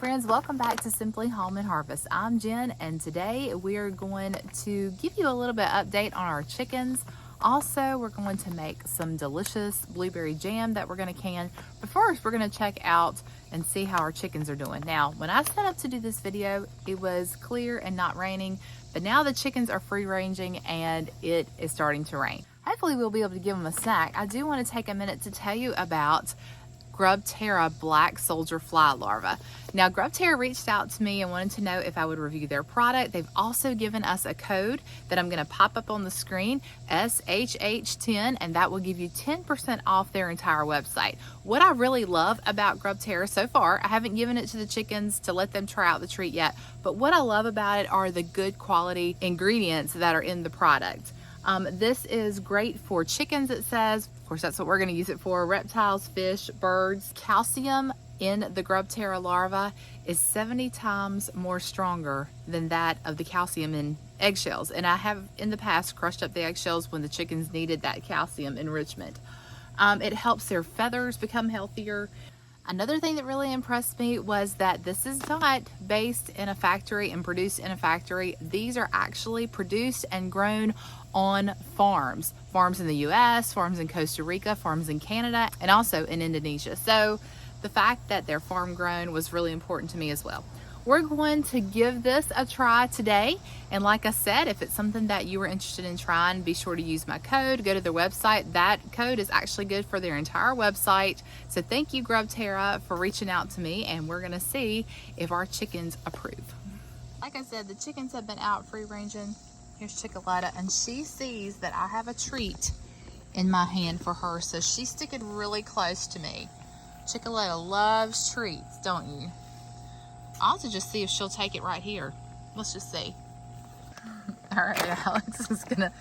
friends, welcome back to Simply Home and Harvest. I'm Jen, and today we are going to give you a little bit update on our chickens. Also, we're going to make some delicious blueberry jam that we're going to can. But first, we're going to check out and see how our chickens are doing. Now, when I set up to do this video, it was clear and not raining, but now the chickens are free ranging and it is starting to rain. Hopefully we'll be able to give them a snack. I do want to take a minute to tell you about GrubTerra black soldier fly larva. Now, GrubTerra reached out to me and wanted to know if I would review their product. They've also given us a code that I'm going to pop up on the screen, SHH10, and that will give you 10% off their entire website. What I really love about GrubTerra so far, I haven't given it to the chickens to let them try out the treat yet, but what I love about it are the good quality ingredients that are in the product. This is great for chickens, it says. Of course, that's what we're going to use it for. Reptiles, fish, birds. Calcium in the GrubTerra larva is 70 times more stronger than that of the calcium in eggshells. And I have in the past crushed up the eggshells when the chickens needed that calcium enrichment. It helps their feathers become healthier. Another thing that really impressed me was that this is not based in a factory and produced in a factory. These are actually produced and grown on farms. Farms in the US, farms in Costa Rica, farms in Canada, and also in Indonesia. So the fact that they're farm grown was really important to me as well. We're going to give this a try today. And like I said, if it's something that you were interested in trying, be sure to use my code. Go to their website. That code is actually good for their entire website. So thank you, GrubTerra, for reaching out to me, and we're gonna see if our chickens approve. Like I said, the chickens have been out free ranging. Here's Chocolata, and she sees that I have a treat in my hand for her, so she's sticking really close to me. Chocolata loves treats, don't you? I'll have to just see if she'll take it right here. Let's just see. All right, Alex is gonna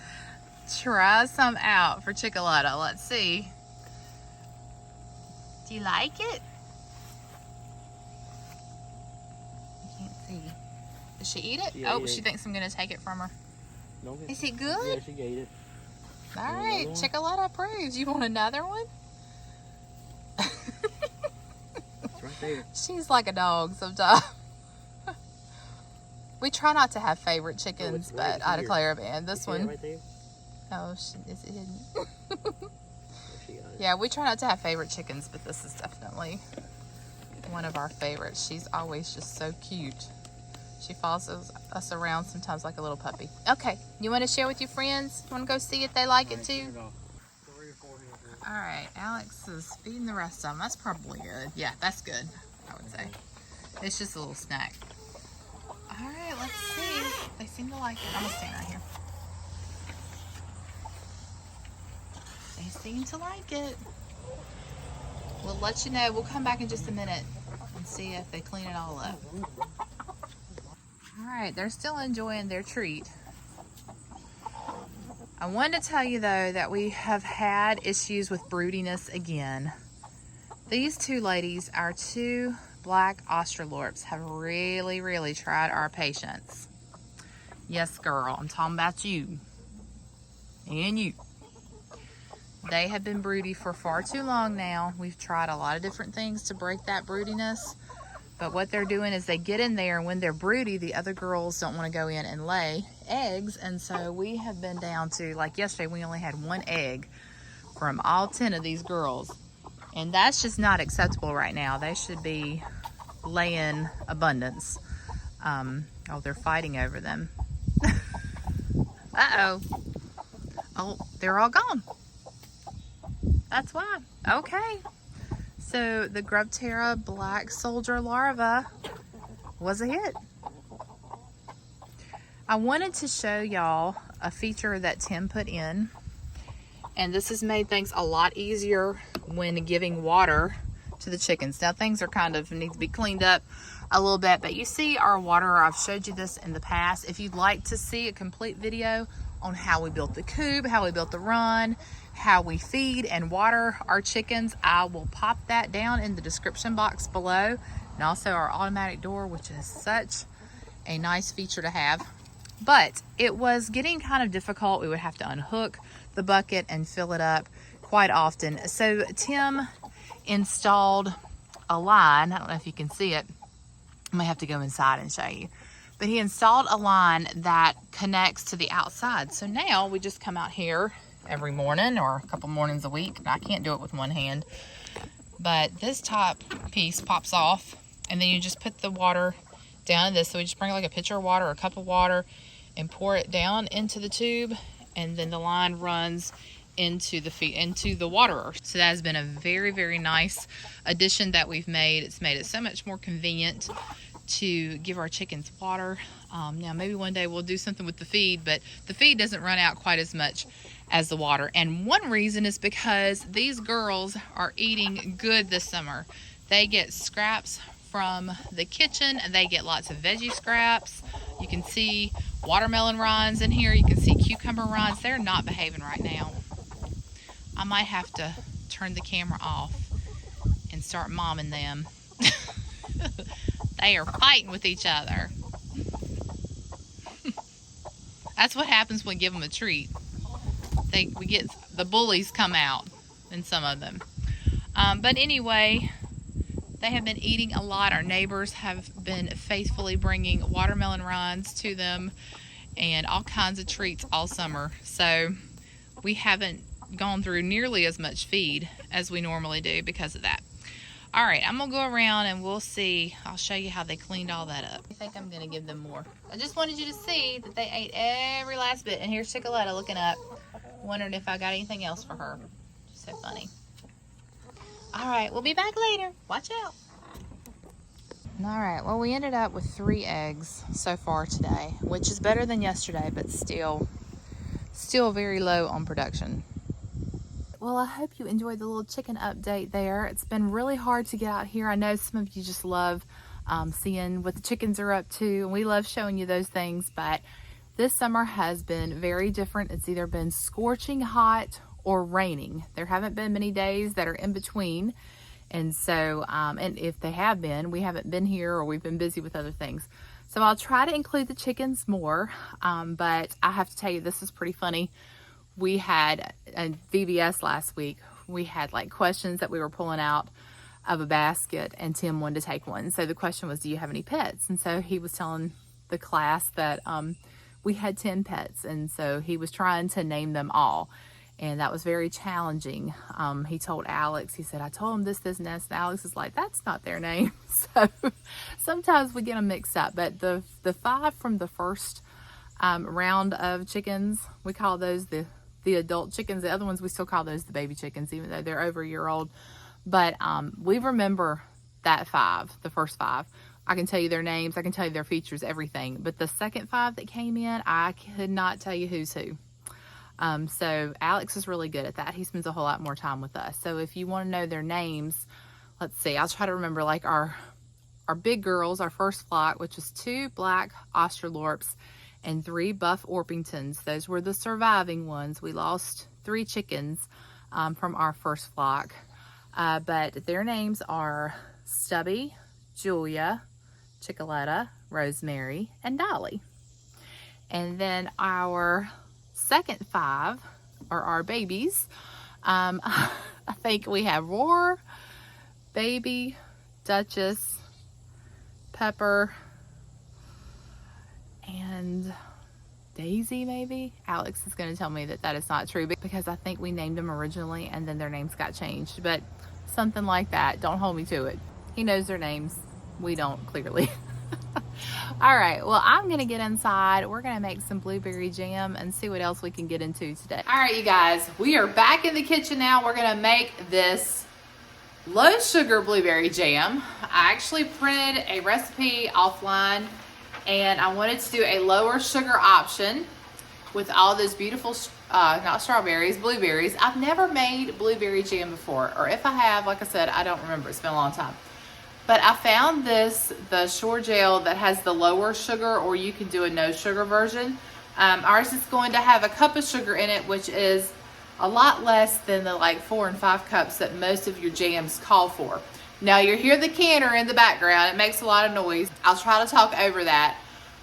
try some out for Chocolata. Let's see. Do you like it? I can't see. Does she eat it? Yeah, she thinks I'm gonna take it from her. No, is it good? Yeah, she ate it. All right, Chocolata approves. You want another one? Right there. She's like a dog sometimes. We try not to have favorite chickens, but I declare, man, this one. Right there? Oh, is it hidden? Yeah, we try not to have favorite chickens, but this is definitely one of our favorites. She's always just so cute. She follows us around sometimes like a little puppy. Okay, you want to share with your friends? You want to go see if they like it too? All right, Alex is feeding the rest of them. That's probably good. Yeah, that's good, I would say. It's just a little snack. All right, let's see. They seem to like it. I'm gonna stand right here. They seem to like it. We'll let you know. We'll come back in just a minute and see if they clean it all up. All right, they're still enjoying their treat. I wanted to tell you though that we have had issues with broodiness again. These two ladies, our two black Australorps, have really tried our patience. Yes, girl, I'm talking about you. And you. They have been broody for far too long now. We've tried a lot of different things to break that broodiness. But what they're doing is they get in there, and when they're broody, the other girls don't want to go in and lay eggs. And so we have been down to, like yesterday, we only had one egg from all 10 of these girls. And that's just not acceptable right now. They should be laying abundance. Oh, they're fighting over them. Uh-oh. Oh, they're all gone. That's why. Okay. So the GrubTerra black soldier larva was a hit. I wanted to show y'all a feature that Tim put in, and this has made things a lot easier when giving water to the chickens. Now things are kind of need to be cleaned up a little bit, but you see our water. I've showed you this in the past. If you'd like to see a complete video on how we built the coop, how we built the run, how we feed and water our chickens, I will pop that down in the description box below. And also our automatic door, which is such a nice feature to have. But it was getting kind of difficult. We would have to unhook the bucket and fill it up quite often. So Tim installed a line, I don't know if you can see it, I might have to go inside and show you. But he installed a line that connects to the outside. So now we just come out here every morning or a couple mornings a week. And I can't do it with one hand. But this top piece pops off, and then you just put the water down in this. So we just bring like a pitcher of water or a cup of water and pour it down into the tube, and then the line runs into the waterer. So that has been a very, very nice addition that we've made. It's made it so much more convenient to give our chickens water. Now maybe one day we'll do something with the feed, but the feed doesn't run out quite as much as the water. And one reason is because these girls are eating good this summer. They get scraps from the kitchen, and they get lots of veggie scraps. You can see watermelon rinds in here. You can see cucumber rinds. They're not behaving right now. I might have to turn the camera off and start momming them. They are fighting with each other. That's what happens when we give them a treat. We get the bullies come out in some of them. But anyway, they have been eating a lot. Our neighbors have been faithfully bringing watermelon rinds to them and all kinds of treats all summer. So we haven't gone through nearly as much feed as we normally do because of that. All right, I'm gonna go around and we'll see. I'll show you how they cleaned all that up. I think I'm gonna give them more. I just wanted you to see that they ate every last bit. And here's Chicoletta looking up, wondering if I got anything else for her. So funny. All right, we'll be back later. Watch out. All right, well, we ended up with 3 eggs so far today, which is better than yesterday, but still very low on production. Well, I hope you enjoyed the little chicken update there. It's been really hard to get out here. I know some of you just love seeing what the chickens are up to, and we love showing you those things, but this summer has been very different. It's either been scorching hot or raining. There haven't been many days that are in between, and so, and if they have been, we haven't been here or we've been busy with other things. So I'll try to include the chickens more, but I have to tell you, this is pretty funny. We had a VBS last week. We had like questions that we were pulling out of a basket, and Tim wanted to take one. So the question was, do you have any pets? And so he was telling the class that we had 10 pets. And so he was trying to name them all. And that was very challenging. He told Alex, he said, I told him this, and this. And Alex is like, that's not their name. So sometimes we get them mixed up. But the 5 from the first round of chickens, we call those the adult chickens. The other ones, we still call those the baby chickens, even though they're over a year old. But we remember that 5, the first 5. I can tell you their names, I can tell you their features, everything. But the second 5 that came in, I could not tell you who's who. So Alex is really good at that. He spends a whole lot more time with us. So if you want to know their names, let's see, I'll try to remember like our big girls, our first flock, which is 2 black Australorps and 3 buff Orpingtons. Those were the surviving ones. We lost 3 chickens from our first flock. But their names are Stubby, Julia, Chicoletta, Rosemary, and Dolly. And then our second 5 are our babies. I think we have Roar, Baby, Duchess, Pepper, and Daisy, maybe. Alex is going to tell me that that is not true because I think we named them originally and then their names got changed, but something like that. Don't hold me to it. He knows their names. We don't, clearly. All right, well, I'm going to get inside. We're going to make some blueberry jam and see what else we can get into today. All right, you guys, we are back in the kitchen now. We're going to make this low sugar blueberry jam. I actually printed a recipe offline, and I wanted to do a lower sugar option with all those beautiful, not strawberries, blueberries. I've never made blueberry jam before, or if I have, like I said, I don't remember. It's been a long time. But I found the Shore Gel that has the lower sugar, or you can do a no sugar version. Ours is going to have a cup of sugar in it, which is a lot less than the like 4 and 5 cups that most of your jams call for. Now you hear the canner in the background. It makes a lot of noise. I'll try to talk over that.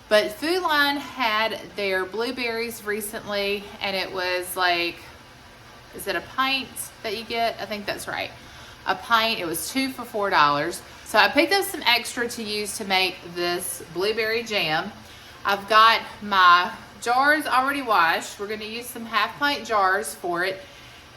But Food Line had their blueberries recently, and it was like, is it a pint that you get? I think that's right. A pint, it was 2 for $4. So I picked up some extra to use to make this blueberry jam. I've got my jars already washed. We're gonna use some half pint jars for it.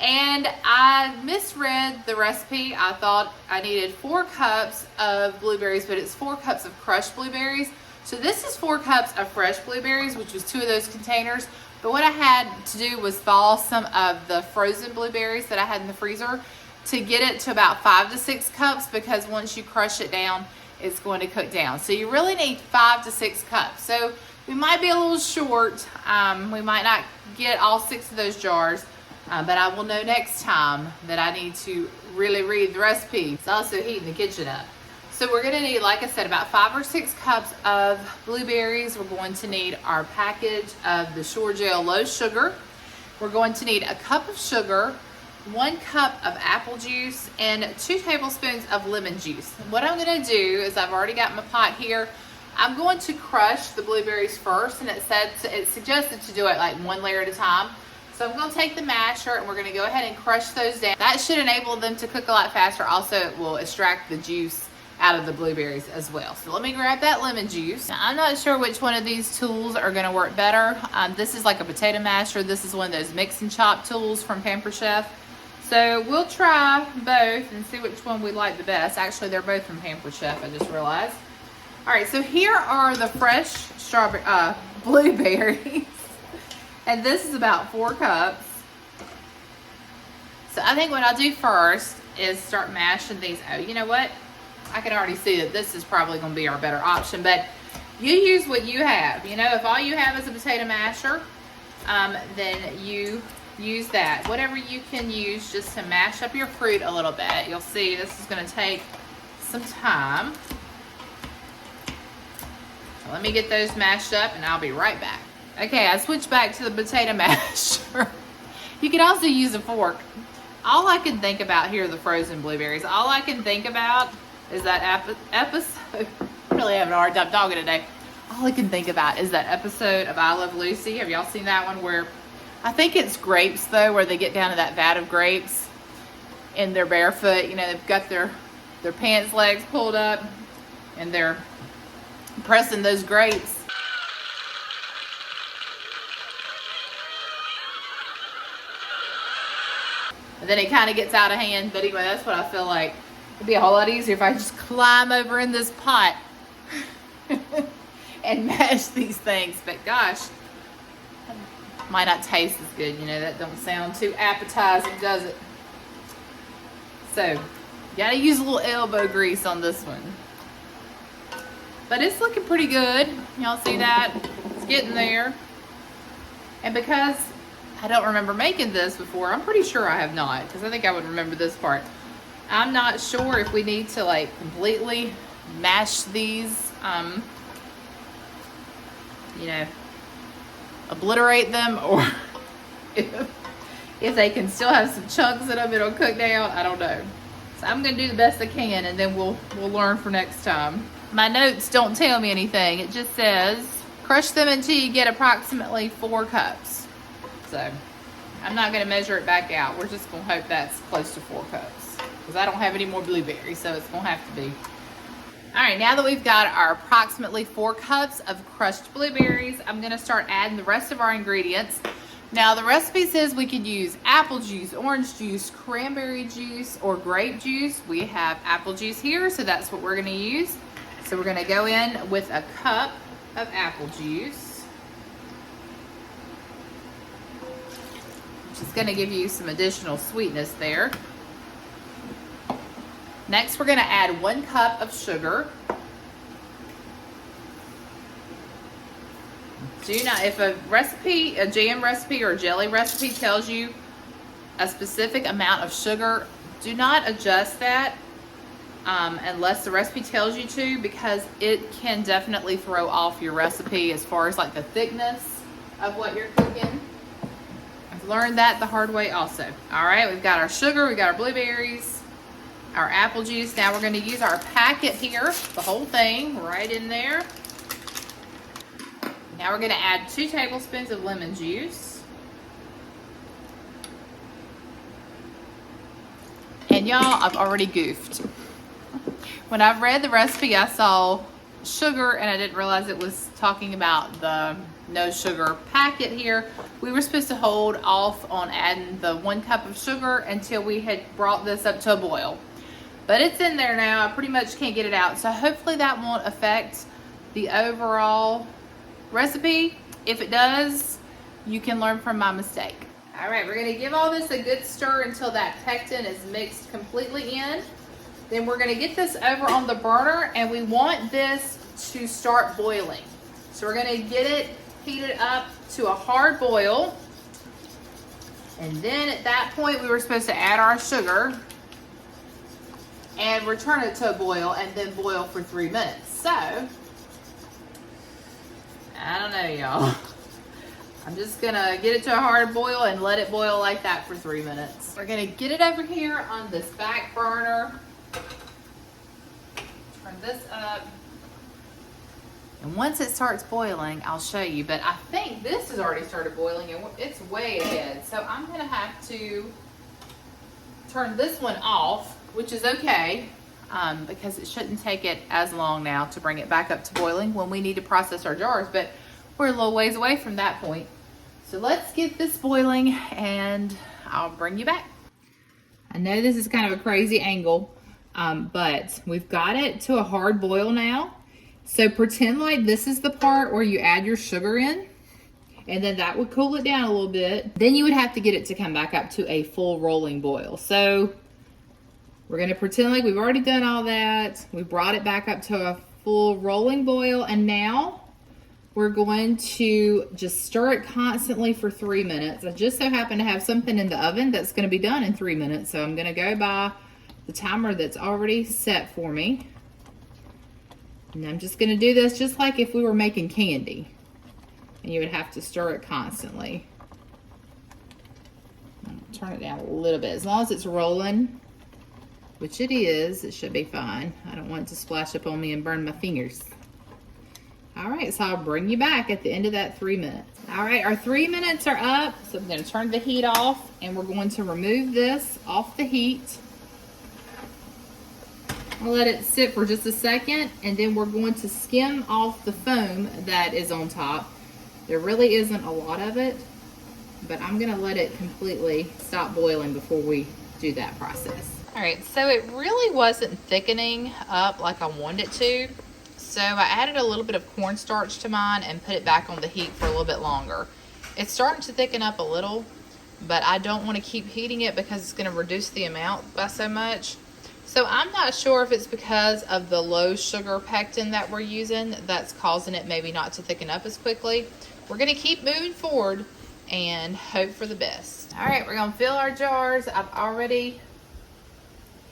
And I misread the recipe. I thought I needed 4 cups of blueberries, but it's 4 cups of crushed blueberries. So this is 4 cups of fresh blueberries, which was 2 of those containers. But what I had to do was thaw some of the frozen blueberries that I had in the freezer to get it to about 5 to 6 cups, because once you crush it down, it's going to cook down. So you really need 5 to 6 cups. So we might be a little short. We might not get all 6 of those jars. But I will know next time that I need to really read the recipe. It's also heating the kitchen up. So we're gonna need, like I said, about 5 or 6 cups of blueberries. We're going to need our package of the Shore Gel Low Sugar. We're going to need a cup of sugar, 1 cup of apple juice, and 2 tablespoons of lemon juice. What I'm gonna do is, I've already got my pot here. I'm going to crush the blueberries first, and it suggested to do it like 1 layer at a time. So I'm going to take the masher and we're going to go ahead and crush those down. That should enable them to cook a lot faster. Also, it will extract the juice out of the blueberries as well. So let me grab that lemon juice. Now, I'm not sure which one of these tools are going to work better. This is like a potato masher. This is one of those mix and chop tools from Pampered Chef. So we'll try both and see which one we like the best. Actually, they're both from Pampered Chef, I just realized. All right, so here are the fresh blueberries. And this is about 4 cups. So I think what I'll do first is start mashing these out. You know what? I can already see that this is probably going to be our better option, but you use what you have. You know, if all you have is a potato masher, then you use that. Whatever you can use just to mash up your fruit a little bit. You'll see this is going to take some time. So let me get those mashed up and I'll be right back. Okay, I switched back to the potato masher. You can also use a fork. All I can think about here are the frozen blueberries. All I can think about is that episode. I'm really having a hard time talking today. All I can think about is that episode of I Love Lucy. Have y'all seen that one? Where I think it's grapes though, where they get down to that vat of grapes and they're barefoot. You know, they've got their pants legs pulled up and they're pressing those grapes. And then it kind of gets out of hand. But anyway, that's what I feel like. It'd be a whole lot easier if I just climb over in this pot and mash these things. But gosh, might not taste as good. You know, that don't sound too appetizing, does it? So, you gotta use a little elbow grease on this one. But it's looking pretty good. Y'all see that? It's getting there. And because I don't remember making this before, I'm pretty sure I have not, because I think I would remember this part. I'm not sure if we need to like completely mash these, you know, obliterate them, or if they can still have some chunks in them, it'll cook down. I don't know. So I'm gonna do the best I can, and then we'll learn for next time. My notes don't tell me anything. It just says crush them until you get approximately 4 cups. So I'm not going to measure it back out. We're just going to hope that's close to 4 cups, because I don't have any more blueberries, so it's going to have to be. All right, now that we've got our approximately 4 cups of crushed blueberries, I'm going to start adding the rest of our ingredients. Now the recipe says we could use apple juice, orange juice, cranberry juice, or grape juice. We have apple juice here, so that's what we're going to use. So we're going to go in with a cup of apple juice. It's going to give you some additional sweetness there. Next, we're going to add 1 cup of sugar. Do not, if a recipe, a jam recipe or a jelly recipe tells you a specific amount of sugar, do not adjust that unless the recipe tells you to, because it can definitely throw off your recipe as far as like the thickness of what you're cooking. I've learned that the hard way also. All right, we've got our sugar, we've got our blueberries, our apple juice. Now we're going to use our packet here, the whole thing right in there. Now we're going to add 2 tablespoons of lemon juice. And y'all, I've already goofed. When I read the recipe, I saw sugar and I didn't realize it was talking about the no sugar packet here. We were supposed to hold off on adding the 1 cup of sugar until we had brought this up to a boil. But it's in there now. I pretty much can't get it out. So hopefully that won't affect the overall recipe. If it does, you can learn from my mistake. All right, we're gonna give all this a good stir until that pectin is mixed completely in. Then we're gonna get this over on the burner and we want this to start boiling. So we're gonna get it heated up to a hard boil. And then at that point, we were supposed to add our sugar and return it to a boil and then boil for 3 minutes. So, I don't know, y'all. I'm just gonna get it to a hard boil and let it boil like that for 3 minutes. We're gonna get it over here on this back burner. Turn this up. And once it starts boiling, I'll show you, but I think this has already started boiling and it's way ahead. So I'm gonna have to turn this one off, which is okay, because it shouldn't take it as long now to bring it back up to boiling when we need to process our jars, but we're a little ways away from that point. So let's get this boiling and I'll bring you back. I know this is kind of a crazy angle, but we've got it to a hard boil now. So pretend like this is the part where you add your sugar in, and then that would cool it down a little bit. Then you would have to get it to come back up to a full rolling boil. So we're gonna pretend like we've already done all that. We brought it back up to a full rolling boil, and now we're going to just stir it constantly for 3 minutes. I just so happen to have something in the oven that's gonna be done in 3 minutes. So I'm gonna go by the timer that's already set for me. And I'm just gonna do this just like if we were making candy. And you would have to stir it constantly. Turn it down a little bit. As long as it's rolling, which it is, it should be fine. I don't want it to splash up on me and burn my fingers. All right, so I'll bring you back at the end of that 3 minutes. All right, our 3 minutes are up. So I'm gonna turn the heat off and we're going to remove this off the heat. I'll let it sit for just a second and then we're going to skim off the foam that is on top. There really isn't a lot of it, but I'm gonna let it completely stop boiling before we do that process. All right, so it really wasn't thickening up like I wanted it to. So I added a little bit of cornstarch to mine and put it back on the heat for a little bit longer. It's starting to thicken up a little, but I don't want to keep heating it because it's going to reduce the amount by so much. So I'm not sure if it's because of the low sugar pectin that we're using that's causing it maybe not to thicken up as quickly. We're going to keep moving forward and hope for the best. All right, we're going to fill our jars. I've already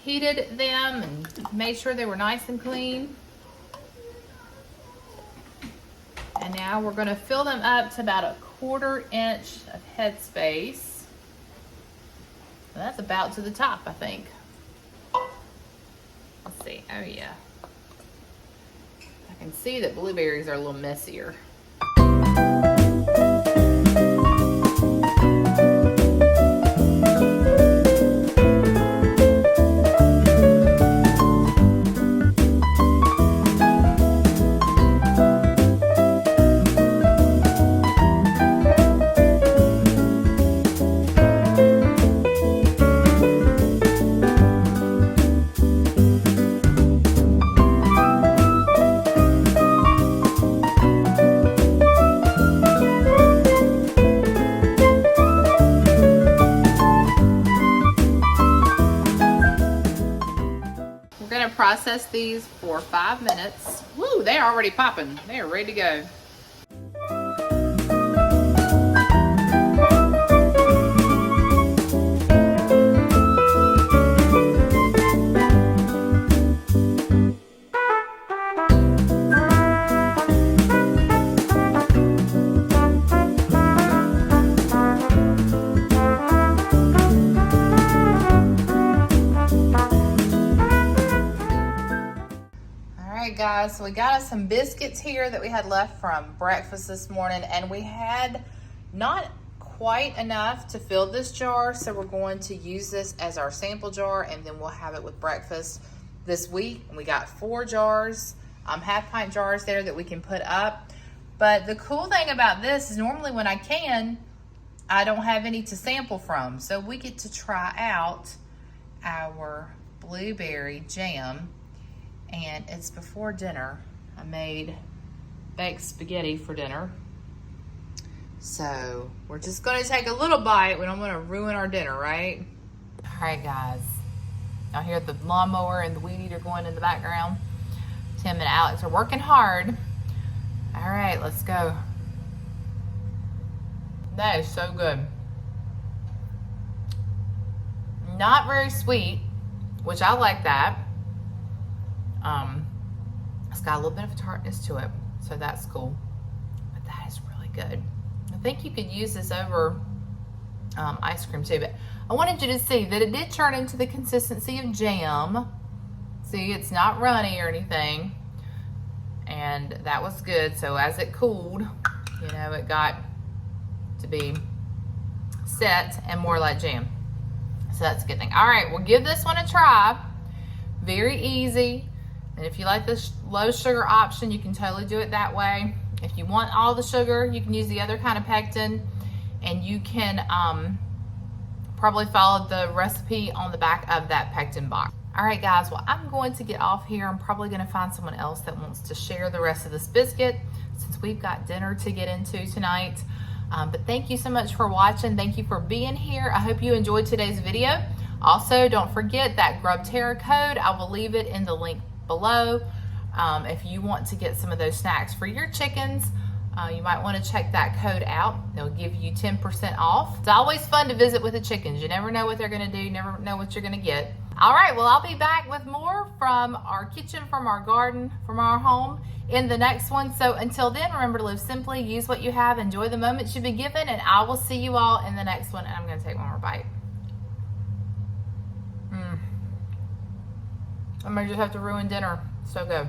heated them and made sure they were nice and clean. And now we're going to fill them up to about 1/4 inch of headspace. And that's about to the top, I think. Let's see. Oh, yeah. I can see that blueberries are a little messier. Process these for 5 minutes. Woo, they're already popping. They are ready to go. Guys, so we got us some biscuits here that we had left from breakfast this morning, and we had not quite enough to fill this jar, so we're going to use this as our sample jar and then we'll have it with breakfast. this week. We got 4 jars, half-pint jars there that we can put up. But the cool thing about this is normally when I can, I don't have any to sample from. So we get to try out our blueberry jam, and it's before dinner. I made baked spaghetti for dinner. So we're just gonna take a little bite. We don't wanna ruin our dinner, right? All right, guys. Y'all hear the lawnmower and the weed eater going in the background. Tim and Alex are working hard. All right, let's go. That is so good. Not very sweet, which I like that. It's got a little bit of a tartness to it, so that's cool. But that is really good. I think you could use this over ice cream too, but I wanted you to see that it did turn into the consistency of jam. See, it's not runny or anything, and that was good. So as it cooled, you know, it got to be set and more like jam. So that's a good thing. All right, we'll give this one a try. Very easy. And if you like this low sugar option, you can totally do it that way. If you want all the sugar, you can use the other kind of pectin, and you can probably follow the recipe on the back of that pectin box. All right, guys, well, I'm going to get off here. I'm probably gonna find someone else that wants to share the rest of this biscuit since we've got dinner to get into tonight. But thank you so much for watching. Thank you for being here. I hope you enjoyed today's video. Also, don't forget that GrubTerra code. I will leave it in the link below. If you want to get some of those snacks for your chickens, you might want to check that code out. They'll give you 10% off. It's always fun to visit with the chickens. You never know what they're going to do. You never know what you're going to get. All right, well, I'll be back with more from our kitchen, from our garden, from our home in the next one. So until then, remember to live simply, use what you have, enjoy the moments you've been given, and I will see you all in the next one. And I'm going to take one more bite. I may just have to ruin dinner. So good.